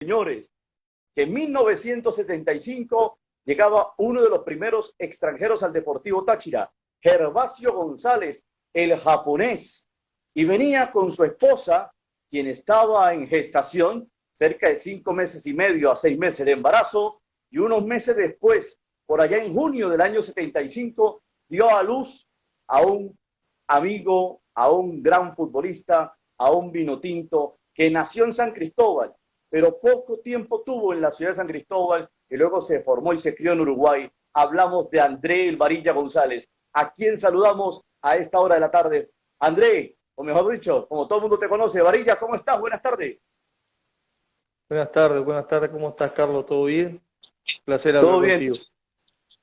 señores, que en 1975 llegaba uno de los primeros extranjeros al Deportivo Táchira, Gervasio González, el japonés, y venía con su esposa, quien estaba en gestación, cerca de 5 meses y medio a 6 meses de embarazo, y unos meses después, por allá en junio del año 75, dio a luz a un amigo, a un gran futbolista, a un vinotinto que nació en San Cristóbal, pero poco tiempo tuvo en la ciudad de San Cristóbal y luego se formó y se crió en Uruguay. Hablamos de André El Varilla González, a quien saludamos a esta hora de la tarde. André, o mejor dicho, como todo el mundo te conoce, Varilla, ¿cómo estás? Buenas tardes. Buenas tardes, ¿cómo estás, Carlos? ¿Todo bien? Placer hablar ¿Todo bien? contigo.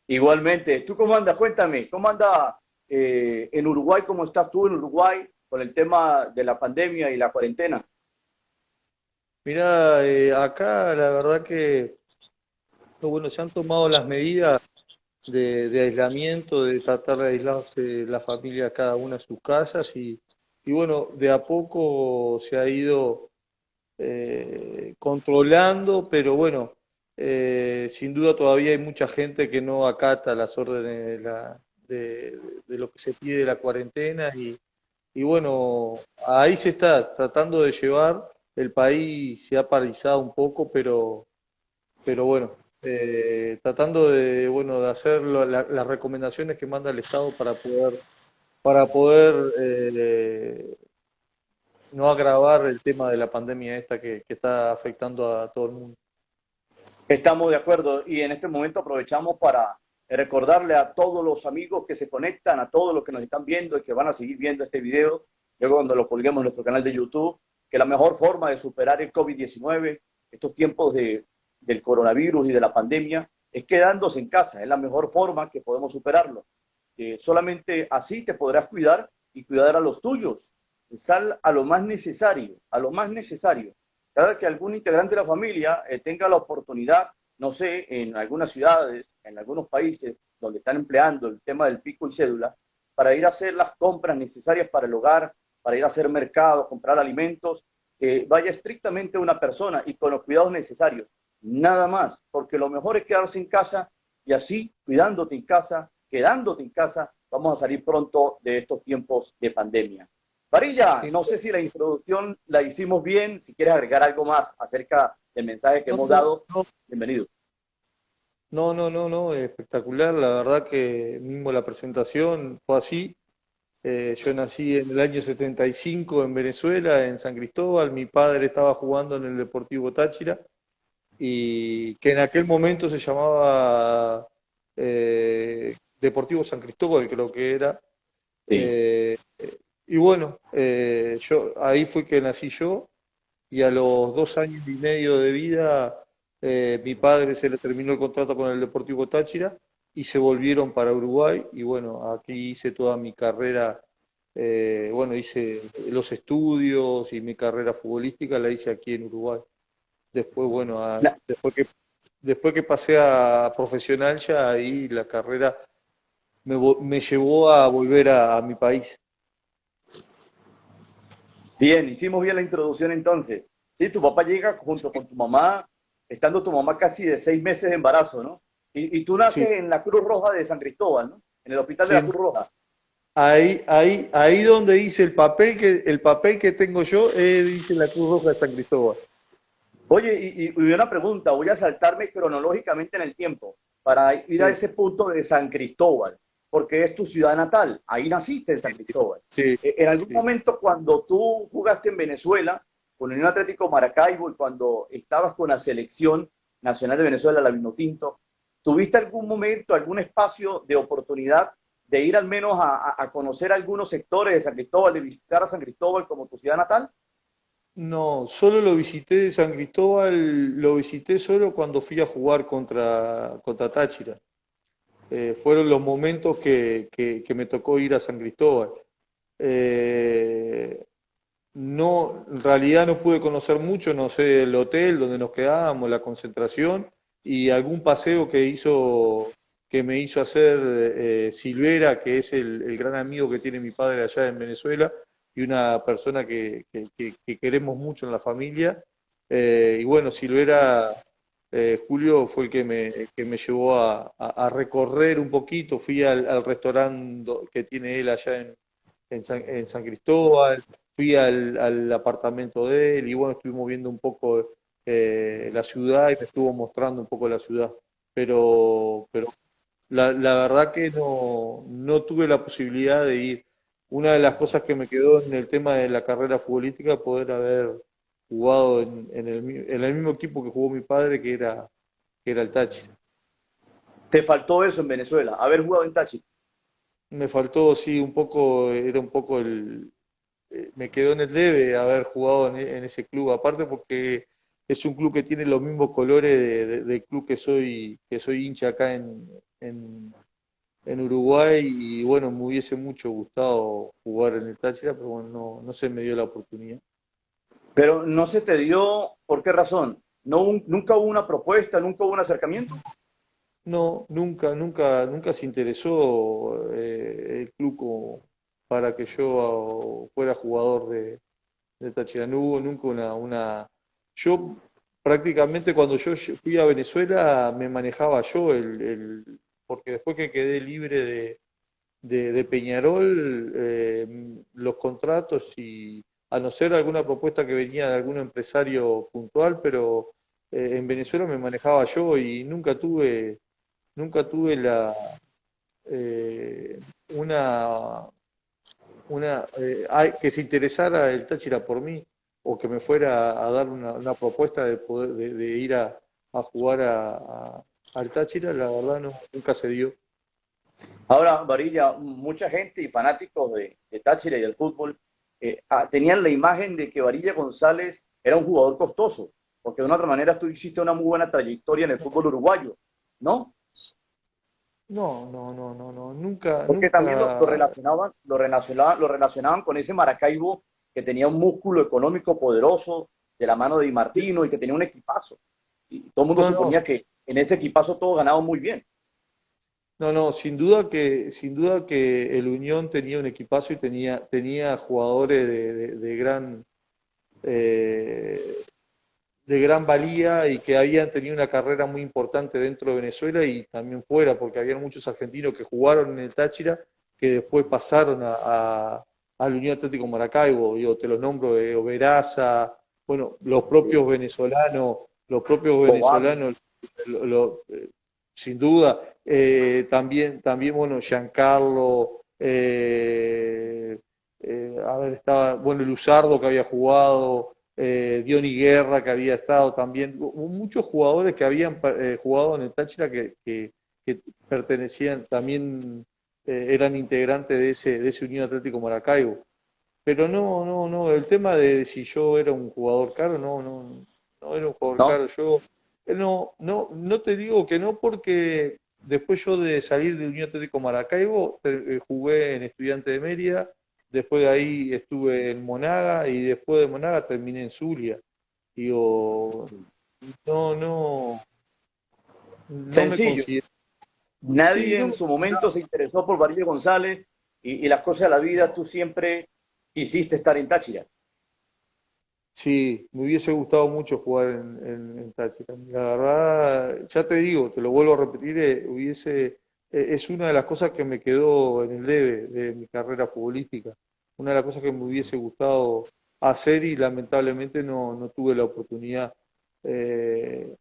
Igualmente. ¿Tú cómo andas? Cuéntame, ¿cómo anda en Uruguay? ¿Cómo estás tú en Uruguay con el tema de la pandemia y la cuarentena? Mirá, acá la verdad que, bueno, se han tomado las medidas de aislamiento, de tratar de aislarse la familia cada una en sus casas y bueno, de a poco se ha ido controlando, pero bueno, sin duda todavía hay mucha gente que no acata las órdenes de lo que se pide de la cuarentena y bueno, ahí se está tratando de llevar, el país se ha paralizado un poco, pero bueno, tratando de, bueno, de hacer las recomendaciones que manda el Estado para poder no agravar el tema de la pandemia esta que está afectando a todo el mundo. Estamos de acuerdo y en este momento aprovechamos para recordarle a todos los amigos que se conectan, a todos los que nos están viendo y que van a seguir viendo este video, luego cuando lo colguemos en nuestro canal de YouTube, que la mejor forma de superar el COVID-19, estos tiempos del coronavirus y de la pandemia, es quedándose en casa. Es la mejor forma que podemos superarlo. Solamente así te podrás cuidar y cuidar a los tuyos. Sal a lo más necesario, a lo más necesario. Cada que algún integrante de la familia tenga la oportunidad, no sé, en algunas ciudades, en algunos países donde están empleando el tema del pico y cédula, para ir a hacer las compras necesarias para el hogar, para ir a hacer mercado, comprar alimentos, vaya estrictamente una persona y con los cuidados necesarios, nada más, porque lo mejor es quedarse en casa y así, cuidándote en casa, quedándote en casa, vamos a salir pronto de estos tiempos de pandemia. Varilla, Sí. no sé si la introducción la hicimos bien, si quieres agregar algo más acerca del mensaje que No, hemos no, dado, no, bienvenido. no, espectacular, la verdad que mismo la presentación fue así. Yo nací en el año 75 en Venezuela, en San Cristóbal, mi padre estaba jugando en el Deportivo Táchira y que en aquel momento se llamaba Deportivo San Cristóbal, creo que era. Sí. Eh, y bueno, ahí fue que nací yo y a los 2 años y medio de vida mi padre se le terminó el contrato con el Deportivo Táchira y se volvieron para Uruguay y bueno, aquí hice toda mi carrera, bueno, hice los estudios y mi carrera futbolística la hice aquí en Uruguay. Después, bueno, Na- después que pasé a profesional ya ahí la carrera me llevó a volver a mi país. Bien, hicimos bien la introducción entonces. Sí, tu papá llega junto con tu mamá, estando tu mamá casi de 6 meses de embarazo, ¿no? Y tú Sí, naces en la Cruz Roja de San Cristóbal, ¿no? En el hospital de la sí. Cruz Roja. Ahí donde dice el papel que tengo yo, dice la Cruz Roja de San Cristóbal. Oye, y una pregunta, voy a saltarme cronológicamente en el tiempo para ir a Sí, ese punto de San Cristóbal, porque es tu ciudad natal, ahí naciste en San Cristóbal. sí, En algún sí. momento cuando tú jugaste en Venezuela, con el Unión Atlético Maracaibo y cuando estabas con la selección nacional de Venezuela, la Vinotinto, ¿tuviste algún momento, algún espacio de oportunidad de ir al menos a conocer algunos sectores de San Cristóbal, de visitar a San Cristóbal como tu ciudad natal? No, solo lo visité de San Cristóbal, lo visité solo cuando fui a jugar contra Táchira. Fueron los momentos que me tocó ir a San Cristóbal. Eh, no, en realidad no pude conocer mucho, no sé, el hotel donde nos quedábamos, la concentración y algún paseo que me hizo hacer Silvera, que es el gran amigo que tiene mi padre allá en Venezuela y una persona que queremos mucho en la familia. Y bueno, Silvera, Julio fue el que me llevó a recorrer un poquito. Fui al restaurante que tiene él allá en San Cristóbal, fui al apartamento de él y bueno, estuvimos viendo un poco la ciudad y me estuvo mostrando un poco la ciudad. Pero la verdad que no tuve la posibilidad de ir. Una de las cosas que me quedó en el tema de la carrera futbolística, poder haber jugado en el mismo equipo que jugó mi padre, que era el Táchira. ¿Te faltó eso en Venezuela, haber jugado en Táchira? Me faltó, sí, un poco, era un poco me quedó en el debe haber jugado en ese club, aparte porque es un club que tiene los mismos colores del club que soy hincha acá en Uruguay y bueno, me hubiese mucho gustado jugar en el Táchira, pero bueno, no se me dio la oportunidad. Pero no se te dio, ¿por qué razón? No, nunca hubo una propuesta, nunca hubo un acercamiento. No, nunca se interesó el club para que yo fuera jugador de Táchira. No hubo nunca Yo prácticamente cuando yo fui a Venezuela me manejaba yo, porque después que quedé libre de Peñarol, los contratos y a no ser alguna propuesta que venía de algún empresario puntual, pero en Venezuela me manejaba yo y nunca tuve eh, una, que se interesara el Táchira por mí o que me fuera a dar una propuesta de poder de ir a jugar al Táchira, la verdad nunca se dio. Ahora, Varilla, mucha gente y fanáticos de Táchira y del fútbol tenían la imagen de que Varilla González era un jugador costoso, porque de una otra manera tú hiciste una muy buena trayectoria en el fútbol uruguayo, ¿no? No, nunca, Porque también nunca, lo relacionaban con ese Maracaibo que tenía un músculo económico poderoso de la mano de Di Martino y que tenía un equipazo. Y todo el mundo no, suponía que en ese equipazo todos ganaban muy bien. sin duda que el Unión tenía un equipazo y tenía jugadores eh, de gran valía y que habían tenido una carrera muy importante dentro de Venezuela y también fuera, porque había muchos argentinos que jugaron en el Táchira que después pasaron al Unión Atlético Maracaibo, yo te los nombro, Overaza, bueno, los propios Bobardo, venezolanos, sin duda, también, bueno, Giancarlo, a ver, estaba, bueno, Luzardo que había jugado, Diony Guerra que había estado también, muchos jugadores que habían jugado en el Táchira que pertenecían, también eran integrantes de ese Unión Atlético Maracaibo. Pero no, el tema de si yo era un jugador caro, no era un jugador ¿no? caro. Yo no te digo que no, porque después yo de salir de Unión Atlético Maracaibo, jugué en Estudiante de Mérida, después de ahí estuve en Monaga y después de Monaga terminé en Zulia. Digo, no, no, no me Sencillo. considero. Sí, Nadie no en me su momento se interesó por Varilla González y las cosas de la vida, tú siempre quisiste estar en Táchira. Sí, me hubiese gustado mucho jugar en Táchira. La verdad, ya te digo, te lo vuelvo a repetir, es una de las cosas que me quedó en el debe de mi carrera futbolística. Una de las cosas que me hubiese gustado hacer y lamentablemente no tuve la oportunidad. Eh,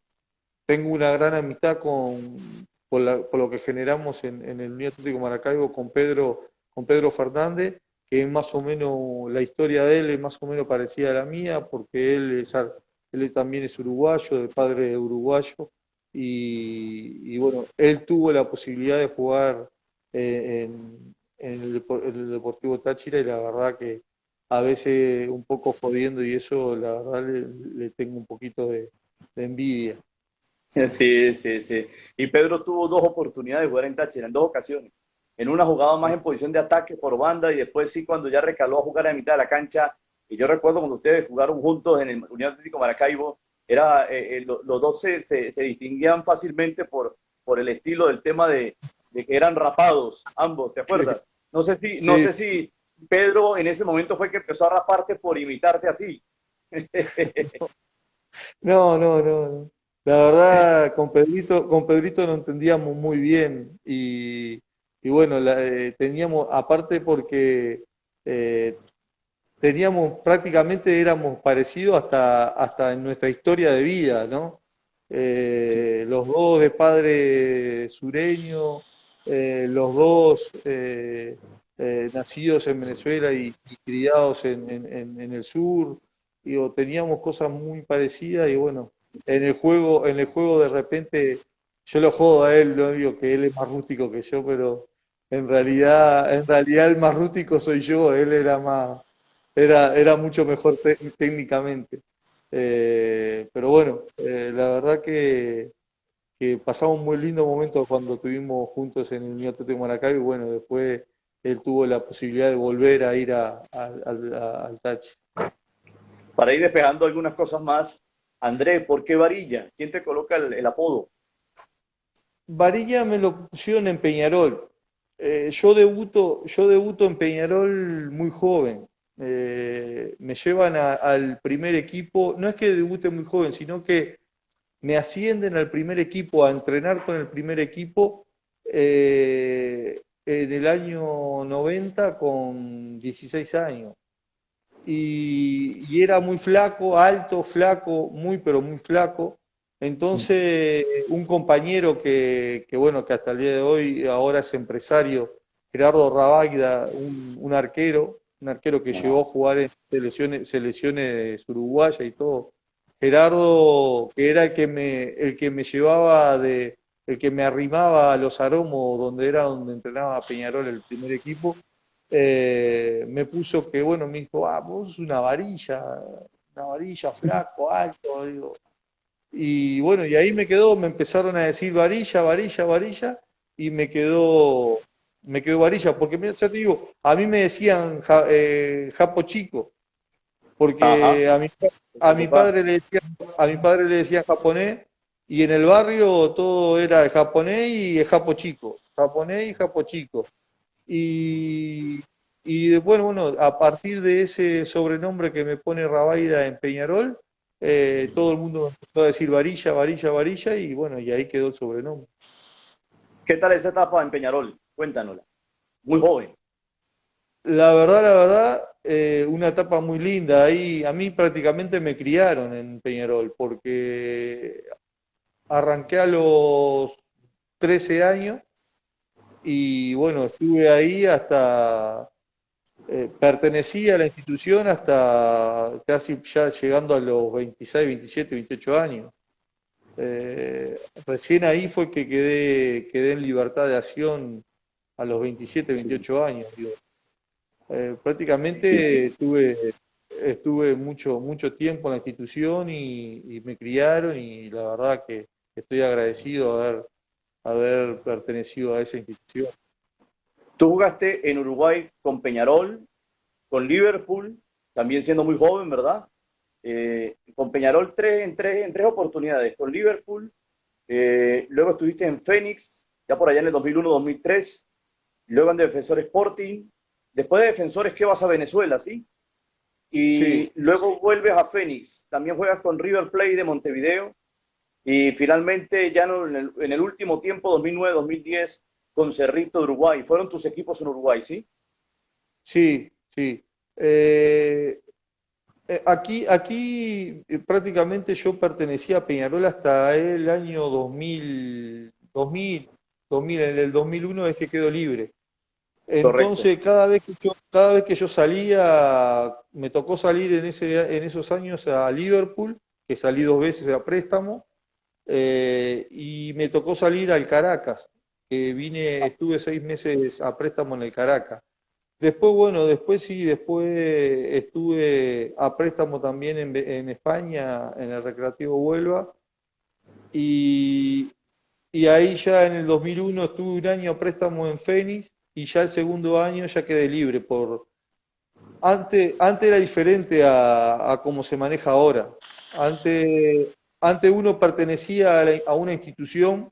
Tengo una gran amistad por lo que generamos en el Unión Atlético Maracaibo con Pedro Fernández, que es más o menos, la historia de él es más o menos parecida a la mía, porque él también es uruguayo, de padre uruguayo, y bueno, él tuvo la posibilidad de jugar en el Deportivo Táchira y la verdad que a veces un poco jodiendo y eso, la verdad le tengo un poquito de envidia. Sí, sí, sí. Y Pedro tuvo dos oportunidades de jugar en Táchira, en dos ocasiones. En una jugaba más en posición de ataque por banda y después sí cuando ya recaló a jugar a mitad de la cancha. Y yo recuerdo cuando ustedes jugaron juntos en el Unión Atlético Maracaibo, los dos se distinguían fácilmente por el estilo del tema de que eran rapados, ambos, ¿te Sí, acuerdas? No sí, sé si Pedro en ese momento fue que empezó a raparte por imitarte a ti. No, no, no, no. La verdad, con Pedrito nos entendíamos muy bien y bueno, teníamos, aparte porque eh, teníamos, prácticamente éramos parecidos hasta en nuestra historia de vida, ¿no? Sí. Los dos de padre sureño, los dos nacidos en Venezuela y criados en el sur, digo, teníamos cosas muy parecidas y bueno, en el juego de repente yo lo jodo a él, lo digo que él es más rústico que yo, pero en realidad el más rústico soy yo, él era más era mucho mejor técnicamente. Pero bueno, la verdad que pasamos un muy lindo momento cuando estuvimos juntos en el Unión Atlético Maracay y bueno, después él tuvo la posibilidad de volver a ir al Tachi. Para ir despejando algunas cosas más, Andrés, ¿por qué Varilla? ¿Quién te coloca el apodo? Varilla me lo pusieron en Peñarol. Yo debuto en Peñarol muy joven. Me llevan al primer equipo. No es que debute muy joven, sino que me ascienden al primer equipo, a entrenar con el primer equipo en el año 90 con 16 años. Y era muy flaco, alto, flaco, muy pero muy flaco. Entonces, un compañero bueno, que hasta el día de hoy ahora es empresario, Gerardo Rabagda, un arquero que llegó a jugar en selecciones uruguayas y todo. Gerardo, que era el que me llevaba el que me arrimaba a los aromos donde entrenaba Peñarol el primer equipo, me puso que, bueno, me dijo, ah, vos sos una varilla, flaco, alto, digo. Y bueno, y ahí me quedó, me empezaron a decir varilla, varilla, varilla, y me quedó varilla, porque ya te digo, a mí me decían Japo Chico, porque Ajá, a tu mi papá. padre le decía, a mi padre le decía japonés, y en el barrio todo era el japonés y el japo chico, japonés y japo chico. Y, y bueno, a partir de ese sobrenombre que me pone Rabaida en Peñarol, todo el mundo me empezó a decir varilla, varilla, varilla, y bueno, y ahí quedó el sobrenombre. ¿Qué tal esa etapa en Peñarol? Cuéntanosla. Muy joven. La verdad, una etapa muy linda. Ahí a mí prácticamente me criaron en Peñarol, porque arranqué a los 13 años y bueno, estuve ahí hasta, pertenecía a la institución hasta casi ya llegando a los 26, 27, 28 años. Recién ahí fue que quedé en libertad de acción a los 27, Sí. 28 años. Digo. Prácticamente estuve mucho tiempo en la institución y me criaron y la verdad que estoy agradecido de haber pertenecido a esa institución. Tú jugaste en Uruguay con Peñarol, con Liverpool, también siendo muy joven, ¿verdad? Con Peñarol en tres oportunidades, con Liverpool, luego estuviste en Fénix, ya por allá en el 2001-2003, luego en Defensor Sporting, después de Defensores, ¿qué vas a Venezuela, sí? Sí, Y luego vuelves a Fénix, también juegas con River Plate de Montevideo, y finalmente ya no, en el último tiempo, 2009-2010, con Cerrito de Uruguay. Fueron tus equipos en Uruguay, ¿sí? sí, sí. Eh, aquí prácticamente yo pertenecía a Peñarol hasta el año 2000, en el 2001 es que quedó libre. Correcto. Entonces, cada vez que yo salía, me tocó salir en esos años a Liverpool, que salí dos veces a préstamo, y me tocó salir al Caracas, que estuve 6 meses a préstamo en el Caracas. Después, bueno, después sí, después estuve a préstamo también en España, en el Recreativo Huelva, y, y ahí ya en el 2001 estuve un año a préstamo en Fénix, y ya el segundo año ya quedé libre. Antes era diferente a cómo se maneja ahora. Antes, antes uno pertenecía a una institución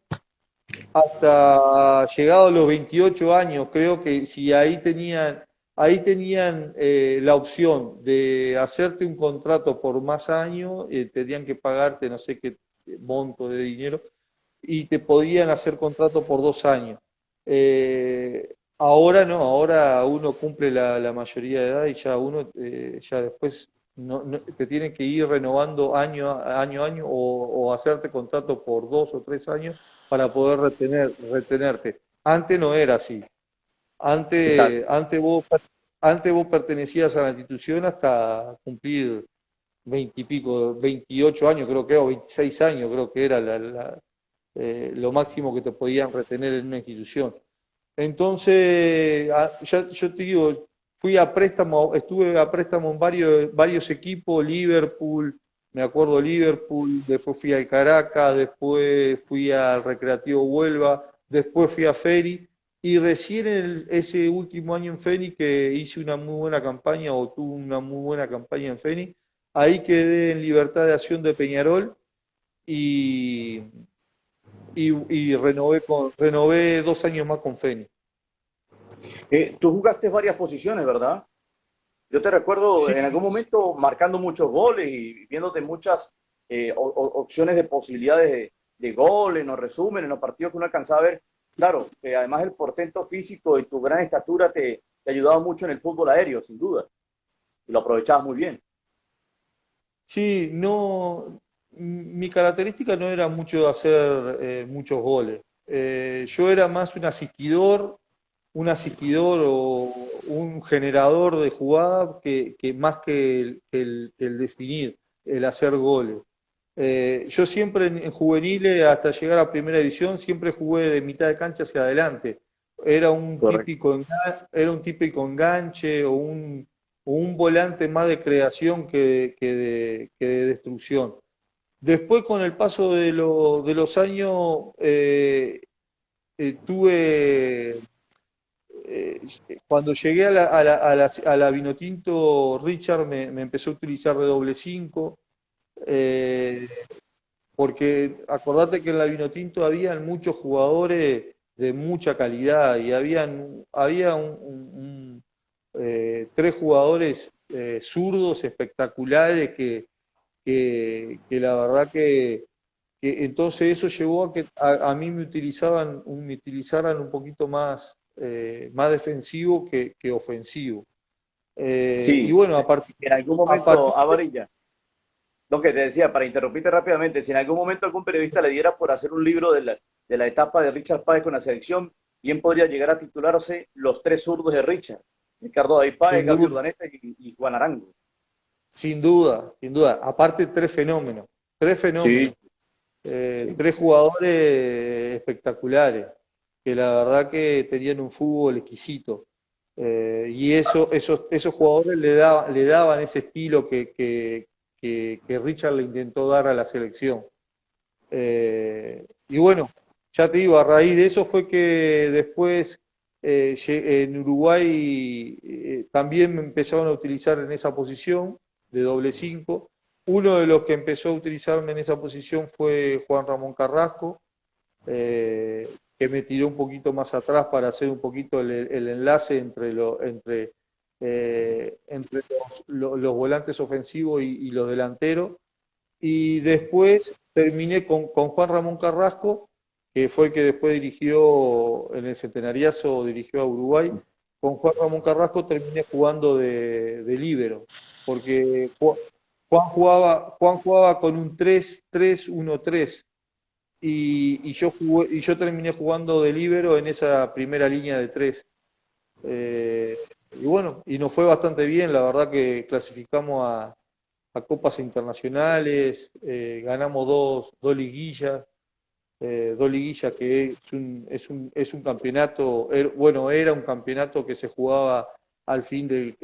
hasta llegado a los 28 años, creo que si ahí tenían ahí tenían la opción de hacerte un contrato por más años, tenían que pagarte no sé qué monto de dinero, y te podían hacer contrato por 2 años. Ahora no, ahora uno cumple la mayoría de edad y ya uno ya después te tiene que ir renovando año o hacerte contrato por 2 o 3 años para poder retenerte. Antes no era así. Antes, Exacto. antes vos pertenecías a la institución hasta cumplir 20 y pico, 28 años creo que, o 26 años creo que era lo máximo que te podían retener en una institución. Entonces, ya, yo te digo, fui a préstamo, estuve a préstamo en varios equipos, Liverpool, me acuerdo Liverpool, después fui al Caracas, después fui al Recreativo Huelva, después fui a Feri, y recién ese último año en Feni que hice una muy buena campaña o tuve una muy buena campaña en Feni, ahí quedé en libertad de acción de Peñarol y, y renové 2 años más con Feni. Tú jugaste varias posiciones, ¿verdad? Yo te recuerdo Sí, en algún momento marcando muchos goles y viéndote muchas opciones de posibilidades de gol en los resúmenes, en los partidos que uno alcanzaba a ver. Claro, además el portento físico y tu gran estatura te ayudaba mucho en el fútbol aéreo, sin duda, y lo aprovechabas muy bien. sí, no, mi característica no era mucho de hacer muchos goles. Yo era más un asistidor o un generador de jugada que más que el definir, el hacer goles. Yo siempre en juveniles, hasta llegar a primera división, siempre jugué de mitad de cancha hacia adelante. Correcto. Era un típico enganche o un volante más de creación que de destrucción. Después, con el paso de los años, tuve cuando llegué a la Vinotinto, Richard me empezó a utilizar de doble 5, porque acordate que en la Vinotinto habían muchos jugadores de mucha calidad y había 3 jugadores zurdos espectaculares que la verdad que entonces eso llevó a que a mí me utilizaran un poquito más defensivo que ofensivo. Y Sí, bueno, en algún a partir momento, Avarilla, lo que te decía, para interrumpirte rápidamente, si en algún momento algún periodista le diera por hacer un libro de la etapa de Richard Páez con la selección, bien podría llegar a titularse Los tres zurdos de Richard: Ricardo David Páez, sin Gabriel duda, Urdaneta y Juan Arango. sin duda, sin duda. Aparte, tres Sí, fenómenos, sí, 3 jugadores espectaculares, que la verdad que tenían un fútbol exquisito. Y esos jugadores le daban ese estilo que Richard le intentó dar a la selección. Y bueno, ya te digo, a raíz de eso fue que después en Uruguay también me empezaron a utilizar en esa posición de doble 5. Uno de los que empezó a utilizarme en esa posición fue Juan Ramón Carrasco, eh, que me tiró un poquito más atrás para hacer un poquito el enlace entre los volantes ofensivos y los delanteros. Y después terminé con Juan Ramón Carrasco, que fue el que después dirigió en el Centenariazo, dirigió a Uruguay. Con Juan Ramón Carrasco terminé jugando de líbero, porque Juan jugaba con un 3-3-1-3 y yo terminé jugando de líbero en esa primera línea de 3. Eh, y bueno, y nos fue bastante bien, la verdad que clasificamos a copas internacionales, ganamos dos liguillas, que es un campeonato, bueno, era un campeonato que se jugaba al fin de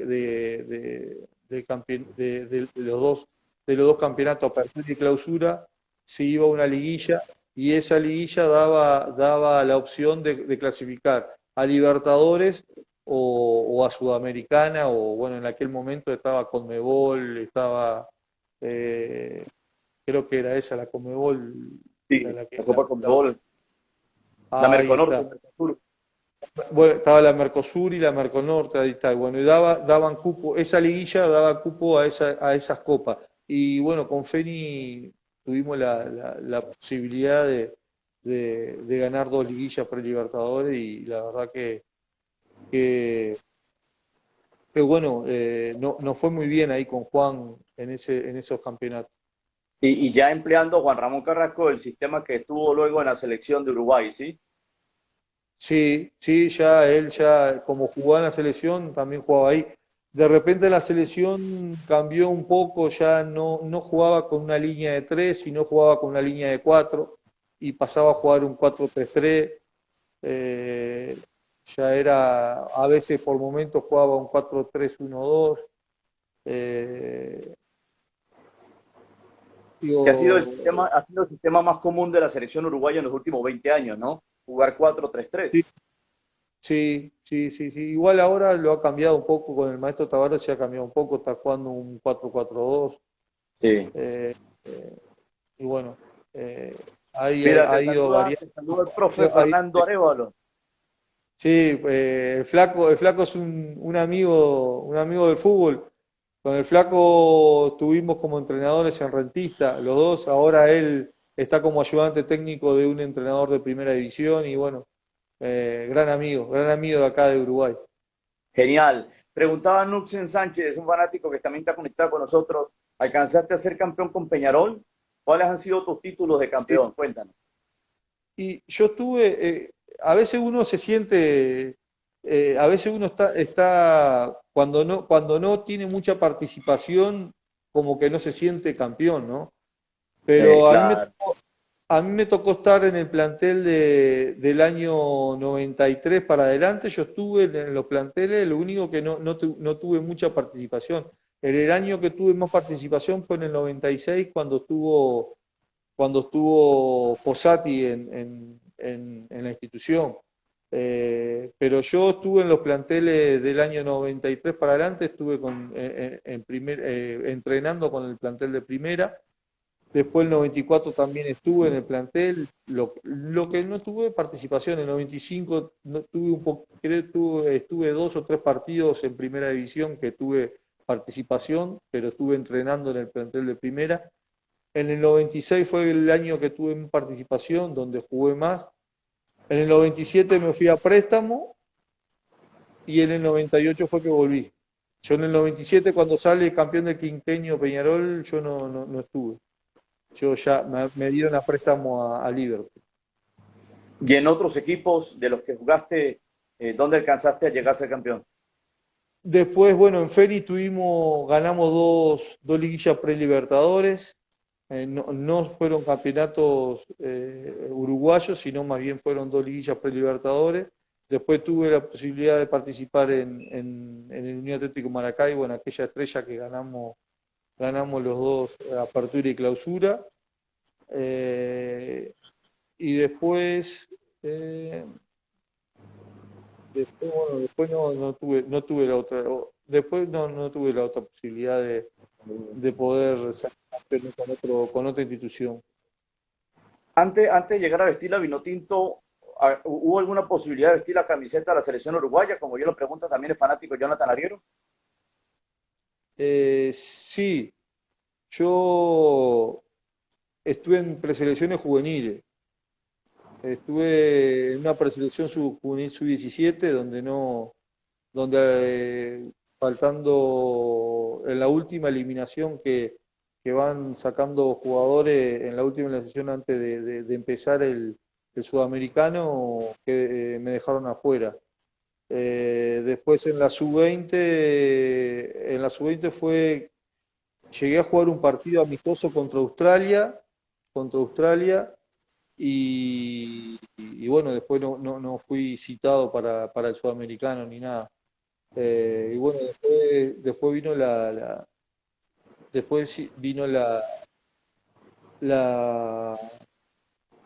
los dos campeonatos, apertura y clausura, se iba a una liguilla y esa liguilla daba la opción de clasificar a Libertadores o a Sudamericana, o bueno, en aquel momento estaba Conmebol, eh, creo que era esa la Conmebol, sí, la la que Copa Conmebol, la ahí Merconorte, está. el Mercosur. bueno, estaba la Mercosur y la Merconorte, ahí está, y bueno, y daban cupo, esa liguilla daba cupo a esas copas. Y bueno, con Feni tuvimos la posibilidad de ganar dos liguillas pre-Libertadores y la verdad que, que bueno, no, nos fue muy bien ahí con Juan en esos campeonatos. Y ya empleando Juan Ramón Carrasco el sistema que estuvo luego en la selección de Uruguay, ¿sí? Sí, sí, ya él ya como jugaba en la selección también jugaba ahí. De repente la selección cambió un poco, ya no jugaba con una línea de tres, sino jugaba con una línea de cuatro y pasaba a jugar un 4-3-3. eh, ya era, a veces por momentos jugaba un 4-3-1-2. eh, Que digo, ha sido el sistema más común de la selección uruguaya en los últimos 20 años, ¿no? Jugar 4-3-3. sí, sí, sí, sí, sí. Igual ahora lo ha cambiado un poco con el maestro Tavares, se ha cambiado un poco, está jugando un 4-4-2. Sí. eh, eh, y bueno, eh, Mira, ha ido variando. te saluda el profe ha ido- Fernando Arevalo. sí, el flaco es un amigo del fútbol. Con el flaco tuvimos como entrenadores en Rentista, los dos. Ahora él está como ayudante técnico de un entrenador de primera división y bueno, gran amigo de acá de Uruguay. Genial. Preguntaba Nuxen Sánchez, es un fanático que también está conectado con nosotros. ¿Alcanzaste a ser campeón con Peñarol? ¿Cuáles han sido tus títulos de Sí. campeón? Cuéntanos. Y yo estuve, a veces uno se siente, a veces uno está cuando no tiene mucha participación, como que no se siente campeón, ¿no? Pero Claro. a mí me tocó estar en el plantel del año 93 para adelante, yo estuve en los planteles, lo único que no tuve mucha participación. El año que tuve más participación fue en el 96 cuando estuvo Fossati en la institución. Pero yo estuve en los planteles del año 93 para adelante, estuve entrenando con el plantel de primera. Después el 94 también estuve en el plantel. Lo que no tuve participación, en el 95 no tuve estuve dos o tres partidos en primera división que tuve participación, pero estuve entrenando en el plantel de primera. En el 96 fue el año que tuve participación, donde jugué más. En el 97 me fui a préstamo y en el 98 fue que volví. Yo en el 97, cuando sale campeón del quinquenio Peñarol, yo no estuve. Yo ya me dieron a préstamo a Liverpool. Y en otros equipos de los que jugaste, ¿dónde alcanzaste a llegar a ser campeón? Después, bueno, en Feri ganamos dos liguillas pre-libertadores. No fueron campeonatos uruguayos, sino más bien fueron dos liguillas pre-libertadores. Después tuve la posibilidad de participar en el Unión Atlético Maracaibo, en aquella estrella que ganamos los dos, apertura y clausura. Eh, y eh, bueno, después no tuve la otra, después no tuve la otra posibilidad de poder ser campeón con otra institución. Antes de llegar a vestir la Vinotinto, ¿hubo alguna posibilidad de vestir la camiseta de la selección uruguaya? Como yo lo pregunto también el fanático Jonathan Ariero. Sí, yo estuve en preselecciones juveniles. Estuve en una preselección juvenil sub-17 donde faltando en la última eliminación que van sacando jugadores en la última eliminación antes de empezar el sudamericano, que me dejaron afuera. Después en la sub-20 llegué a jugar un partido amistoso contra Australia y bueno, después no fui citado para el sudamericano ni nada. Y bueno, después vino después sí vino la,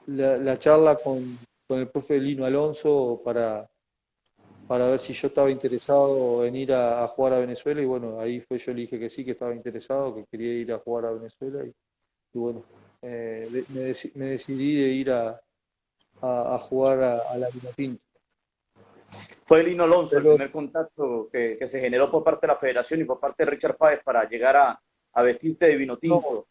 la charla con el profe Lino Alonso para ver si yo estaba interesado en ir a jugar a Venezuela y bueno, ahí fue yo le dije que sí, que estaba interesado, que quería ir a jugar a Venezuela y bueno, me decidí de ir a jugar a la Vinotinto. Fue Lino Alonso el Pero primer contacto que se generó por parte de la federación y por parte de Richard Páez para llegar a vestirte de vino no, tinto.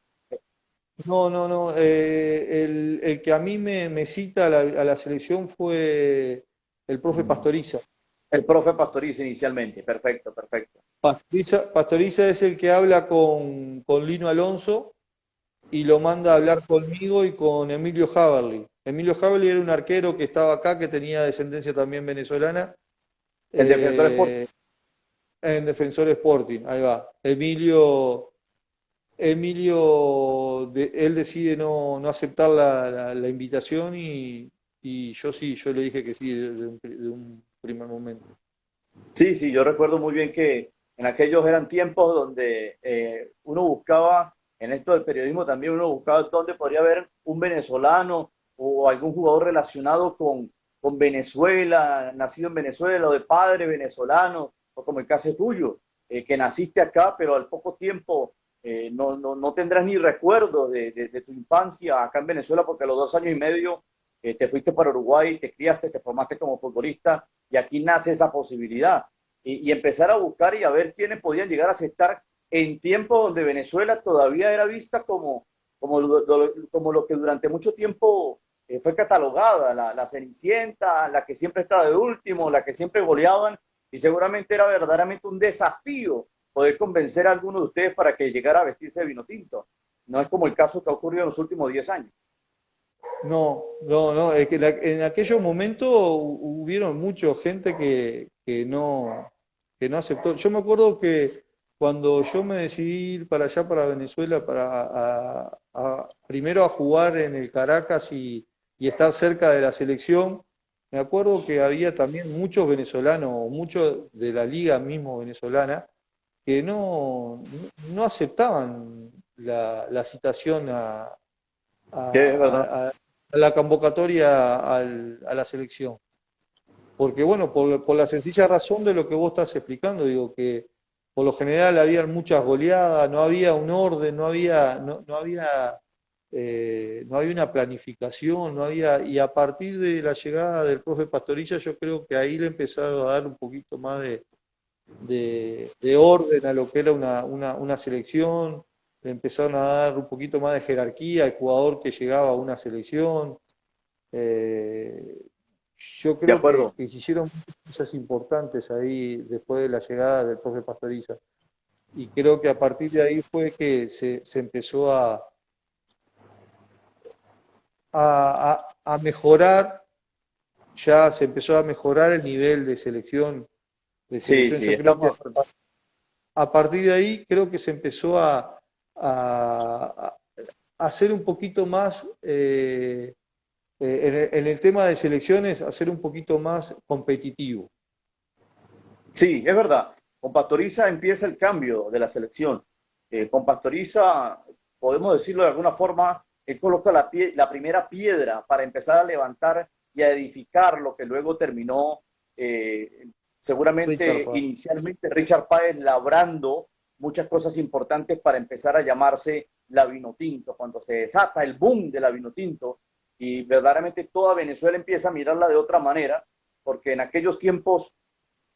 no. El que a mí me cita a la selección fue el profe Pastoriza. El profe Pastoriza inicialmente. Perfecto, perfecto. Pastoriza es el que habla con Lino Alonso y lo manda a hablar conmigo y con Emilio Haverly. Emilio Haverly era un arquero que estaba acá, que tenía descendencia también venezolana, El defensor Sport. eh, en Defensor Sporting, ahí va. Él decide no aceptar la invitación y yo sí, yo le dije que sí de un primer momento. Sí, sí, yo recuerdo muy bien que en aquellos eran tiempos donde uno buscaba, en esto del periodismo también uno buscaba dónde podría haber un venezolano o algún jugador relacionado con Venezuela, nacido en Venezuela o de padre venezolano, o como el caso tuyo, que naciste acá, pero al poco tiempo no tendrás ni recuerdo de tu infancia acá en Venezuela, porque a los 2 años y medio te fuiste para Uruguay, te criaste, te formaste como futbolista y aquí nace esa posibilidad. Y empezar a buscar y a ver quiénes podían llegar a aceptar en tiempos donde Venezuela todavía era vista como lo que durante mucho tiempo fue catalogada, la Cenicienta, la que siempre estaba de último, la que siempre goleaban, y seguramente era verdaderamente un desafío poder convencer a alguno de ustedes para que llegara a vestirse de vino tinto. No es como el caso que ha ocurrido en los últimos 10 años. No, es que en aquellos momentos hubieron mucha gente que no aceptó. Yo me acuerdo que cuando yo me decidí ir para allá, para Venezuela, primero a jugar en el Caracas y estar cerca de la selección, me acuerdo que había también muchos venezolanos, muchos de la liga mismo venezolana, que no aceptaban la citación Que es verdad. a la convocatoria a la selección. Porque bueno, por la sencilla razón de lo que vos estás explicando, digo que por lo general había muchas goleadas, no había un orden, no había una planificación, no había, y a partir de la llegada del profe Pastorilla, yo creo que ahí le empezaron a dar un poquito más de orden a lo que era una selección, le empezaron a dar un poquito más de jerarquía al jugador que llegaba a una selección. Eh, yo De creo acuerdo. que se hicieron muchas cosas importantes ahí después de la llegada del profe Pastoriza. Y creo que a partir de ahí fue que se empezó a mejorar, ya se empezó a mejorar el nivel de selección. Sí, sí, Yo creo estamos que de acuerdo. a partir de ahí creo que se empezó a hacer un poquito más, en el tema de selecciones, a ser un poquito más competitivo. Sí, es verdad. Con Pastoriza empieza el cambio de la selección. Con Pastoriza, podemos decirlo de alguna forma, él coloca la primera piedra para empezar a levantar y a edificar lo que luego terminó, eh, Richard seguramente Paz. inicialmente Richard Páez labrando muchas cosas importantes para empezar a llamarse la Vinotinto. Cuando se desata el boom de la Vinotinto y verdaderamente toda Venezuela empieza a mirarla de otra manera, porque en aquellos tiempos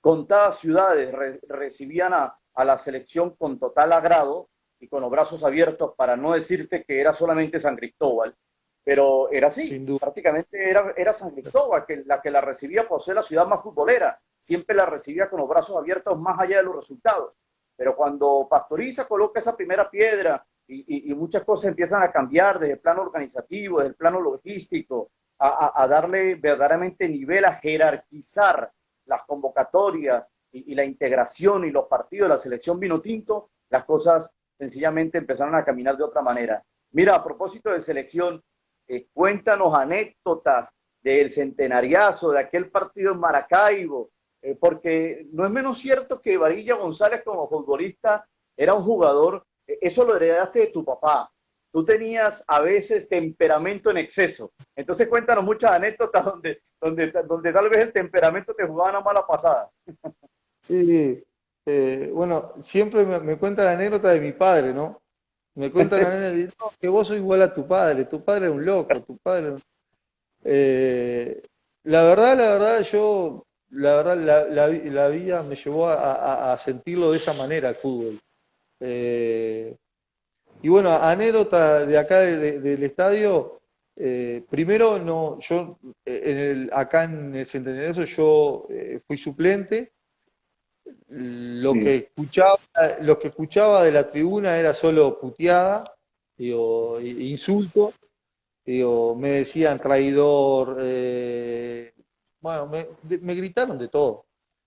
contadas ciudades recibían a la selección con total agrado y con los brazos abiertos, para no decirte que era solamente San Cristóbal, pero era así, Sin duda. prácticamente era San Cristóbal que la recibía por ser la ciudad más futbolera, siempre la recibía con los brazos abiertos más allá de los resultados. Pero cuando Pastoriza coloca esa primera piedra y muchas cosas empiezan a cambiar desde el plano organizativo, desde el plano logístico, a darle verdaderamente nivel, a jerarquizar las convocatorias y la integración y los partidos de la selección Vinotinto, las cosas sencillamente empezaron a caminar de otra manera. Mira, a propósito de selección, cuéntanos anécdotas del centenariazo, de aquel partido en Maracaibo, porque no es menos cierto que Varilla González como futbolista era un jugador, eso lo heredaste de tu papá. Tú tenías a veces temperamento en exceso. Entonces cuéntanos muchas anécdotas donde tal vez el temperamento te jugaba una mala pasada. Sí, bueno, siempre me cuentan la anécdota de mi padre, ¿no? Me cuentan la anécdota de, no, que vos sos igual a tu padre es un loco, tu padre... Eh, la verdad, yo la verdad, la vida me llevó a sentirlo de esa manera, el fútbol. Eh, y bueno, anécdota de acá del estadio, primero no, yo acá en el Centenario yo fui suplente, Sí. lo que escuchaba de la tribuna era solo puteada, digo, insulto, digo, me decían traidor, bueno, me gritaron de todo.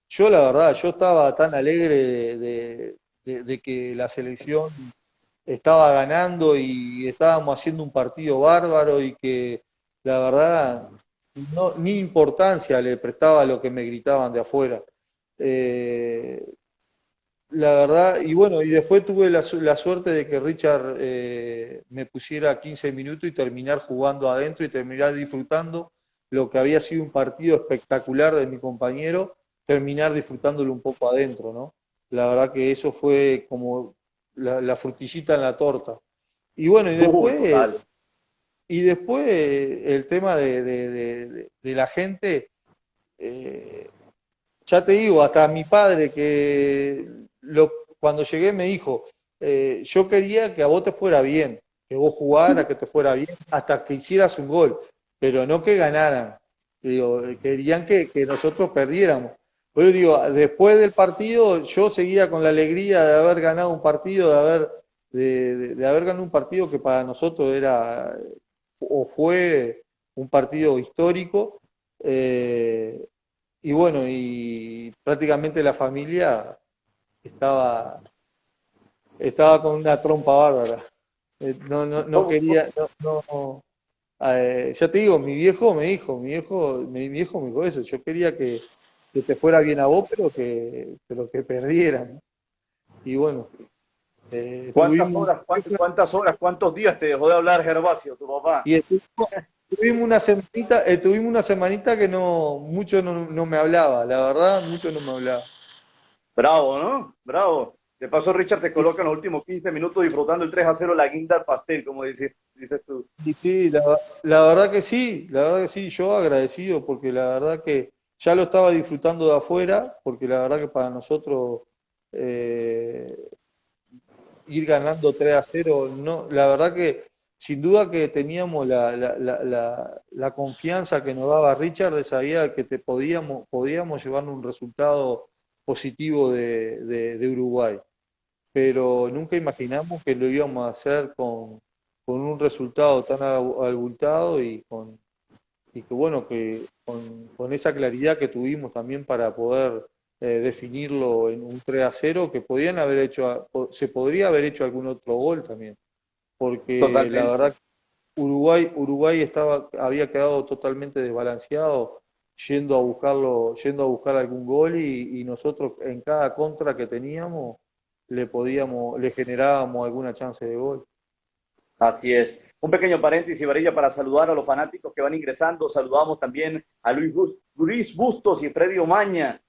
Yo la verdad, yo estaba tan alegre de que la selección estaba ganando y estábamos haciendo un partido bárbaro y que la verdad no, ni importancia le prestaba a lo que me gritaban de afuera. Eh, la verdad, y bueno, y después tuve la suerte de que Richard me pusiera 15 minutos y terminar jugando adentro y terminar disfrutando lo que había sido un partido espectacular de mi compañero, terminar disfrutándolo un poco adentro, ¿no? La verdad que eso fue como la frutillita en la torta. Y bueno, Total. y después el tema de la gente, eh, ya te digo, hasta mi padre cuando llegué me dijo, yo quería que a vos te fuera bien, que vos jugaras, que te fuera bien, hasta que hicieras un gol, pero no que ganaran. Digo, querían que nosotros perdiéramos. Pues yo digo, después del partido yo seguía con la alegría de haber ganado un partido, de haber ganado un partido que para nosotros era o fue un partido histórico. eh, y bueno, y prácticamente la familia estaba, estaba con una trompa bárbara. No ¿Cómo, quería, no, ya te digo, mi viejo me dijo eso, yo quería que te fuera bien a vos, pero que perdieran. Y bueno, ¿Cuántas tuvimos, horas, cuántas horas, cuántos días te dejó de hablar Gervasio, tu papá? y tuvimos una semanita que mucho no me hablaba, la verdad, mucho no me hablaba. Bravo, ¿no? Bravo. De paso, Richard te coloca en los últimos 15 minutos disfrutando el 3-0 la guinda al pastel, como dices tú. Y sí, la verdad que sí, la verdad que sí, yo agradecido porque la verdad que ya lo estaba disfrutando de afuera, porque la verdad que para nosotros eh, ir ganando 3-0, no, la verdad que sin duda que teníamos la confianza que nos daba Richard de sabía que podíamos llevarnos un resultado positivo de Uruguay, pero nunca imaginamos que lo íbamos a hacer con un resultado tan abultado y que bueno, con esa claridad que tuvimos también para poder definirlo en un 3-0, que podían haber hecho, se podría haber hecho algún otro gol también, porque la Totalmente. verdad Uruguay había quedado totalmente desbalanceado yendo a buscar algún gol y nosotros en cada contra que teníamos le generábamos alguna chance de gol. Así es. Un pequeño paréntesis, Varilla, para saludar a los fanáticos que van ingresando. Saludamos también a Luis Bustos y Freddy Omaña,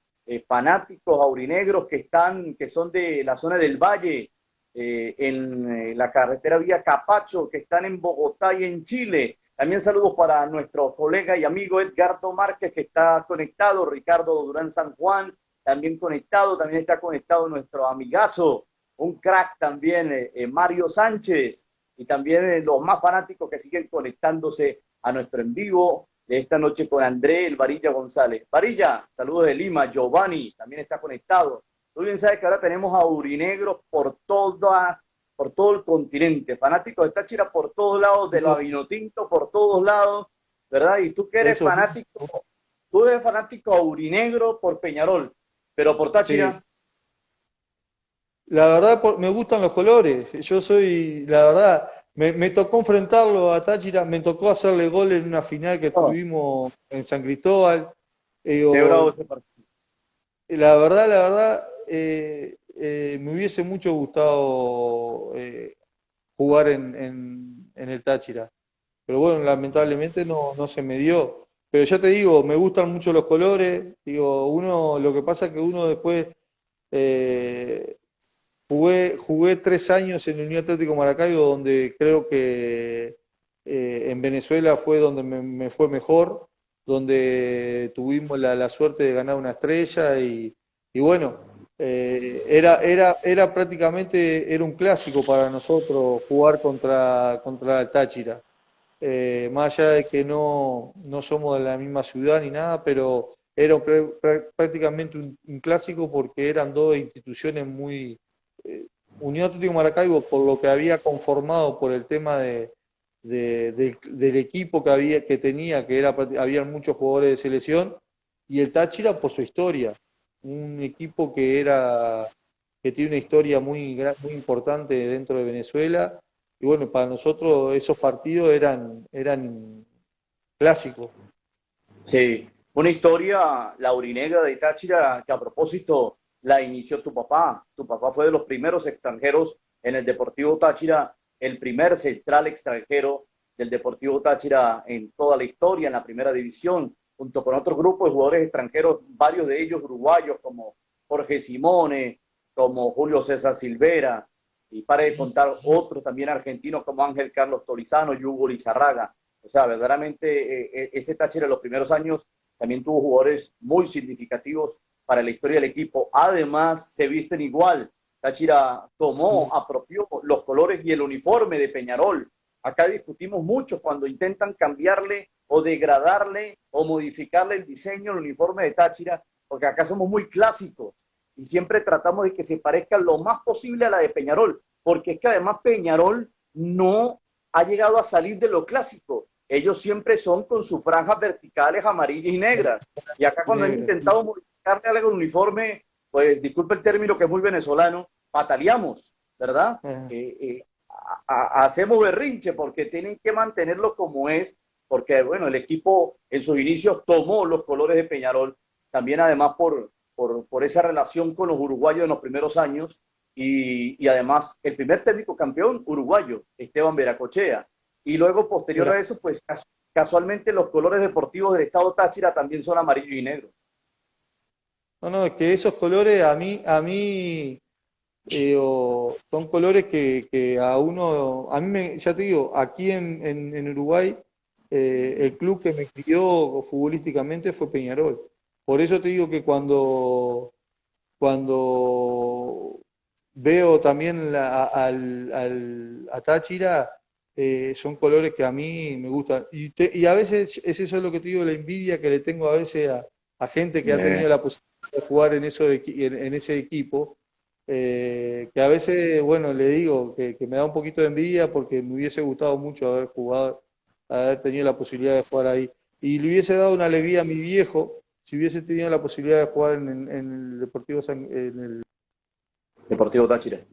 fanáticos aurinegros que son de la zona del Valle, en la carretera vía Capacho, que están en Bogotá y en Chile. También saludos para nuestro colega y amigo Edgardo Márquez, que está conectado, Ricardo Durán San Juan, también conectado, también está conectado nuestro amigazo, un crack también, Mario Sánchez, y también los más fanáticos que siguen conectándose a nuestro en vivo de esta noche con André El Varilla González. Varilla, saludos de Lima. Giovanni también está conectado. Tú bien sabes que ahora tenemos a urinegros por todo el continente, fanáticos de Táchira por todos lados, de Eso, la Vinotinto por todos lados, ¿verdad? Y tú que eres eso, fanático, tú eres fanático aurinegro por Peñarol, pero por sí. Táchira, La verdad, me gustan los colores. Yo soy, la verdad, me tocó enfrentarlo a Táchira, me tocó hacerle gol en una final que oh, tuvimos en San Cristóbal. qué bravo Digo, ese partido. la verdad, me hubiese mucho gustado jugar en el Táchira. Pero bueno, lamentablemente no se me dio. Pero ya te digo, me gustan mucho los colores. Digo, lo que pasa es que uno después eh, jugué 3 años en Unión Atlético Maracaibo, donde creo que en Venezuela fue donde me fue mejor. donde tuvimos la suerte de ganar una estrella y bueno, era prácticamente, era un clásico para nosotros jugar contra el Táchira. Más allá de que no somos de la misma ciudad ni nada, pero era prácticamente un clásico porque eran dos instituciones muy... Unión Atlético Maracaibo, por lo que había conformado por el tema del equipo que tenía, había muchos jugadores de selección, y el Táchira por su historia. Un equipo que tiene una historia muy importante dentro de Venezuela. Y bueno, para nosotros esos partidos eran clásicos. Sí, una historia laurinegra de Táchira que a propósito la inició tu papá. Tu papá fue de los primeros extranjeros en el Deportivo Táchira, el primer central extranjero del Deportivo Táchira en toda la historia, en la primera división, junto con otros grupos de jugadores extranjeros, varios de ellos uruguayos como Jorge Simone, como Julio César Silvera, y para de contar otros también argentinos como Ángel Carlos Torizano y Hugo Lizarraga. O sea, verdaderamente ese Táchira en los primeros años también tuvo jugadores muy significativos para la historia del equipo. Además, se visten igual. Táchira tomó, apropió los colores y el uniforme de Peñarol. Acá discutimos mucho cuando intentan cambiarle o degradarle o modificarle el diseño del uniforme de Táchira, porque acá somos muy clásicos y siempre tratamos de que se parezca lo más posible a la de Peñarol, porque es que además Peñarol no ha llegado a salir de lo clásico. Ellos siempre son con sus franjas verticales amarillas y negras. Y acá cuando han intentado modificarle algo al uniforme, pues disculpe el término que es muy venezolano, pataleamos, ¿verdad? Hacemos berrinche porque tienen que mantenerlo como es, porque bueno, el equipo en sus inicios tomó los colores de Peñarol, también además por esa relación con los uruguayos en los primeros años, y además el primer técnico campeón uruguayo, Esteban Veracochea. Y luego, posterior a eso, pues casualmente los colores deportivos del estado Táchira también son amarillo y negro. No, es que esos colores son colores que a mí ya te digo, aquí en Uruguay, el club que me crió futbolísticamente fue Peñarol. Por eso te digo que cuando veo también a Táchira, son colores que a mí me gustan. Y a veces es eso lo que te digo, la envidia que le tengo a veces a gente que ha tenido la posibilidad de jugar en ese equipo, que a veces, bueno, le digo que me da un poquito de envidia porque me hubiese gustado mucho haber tenido la posibilidad de jugar ahí. Y le hubiese dado una alegría a mi viejo si hubiese tenido la posibilidad de jugar en el Deportivo Deportivo Táchira.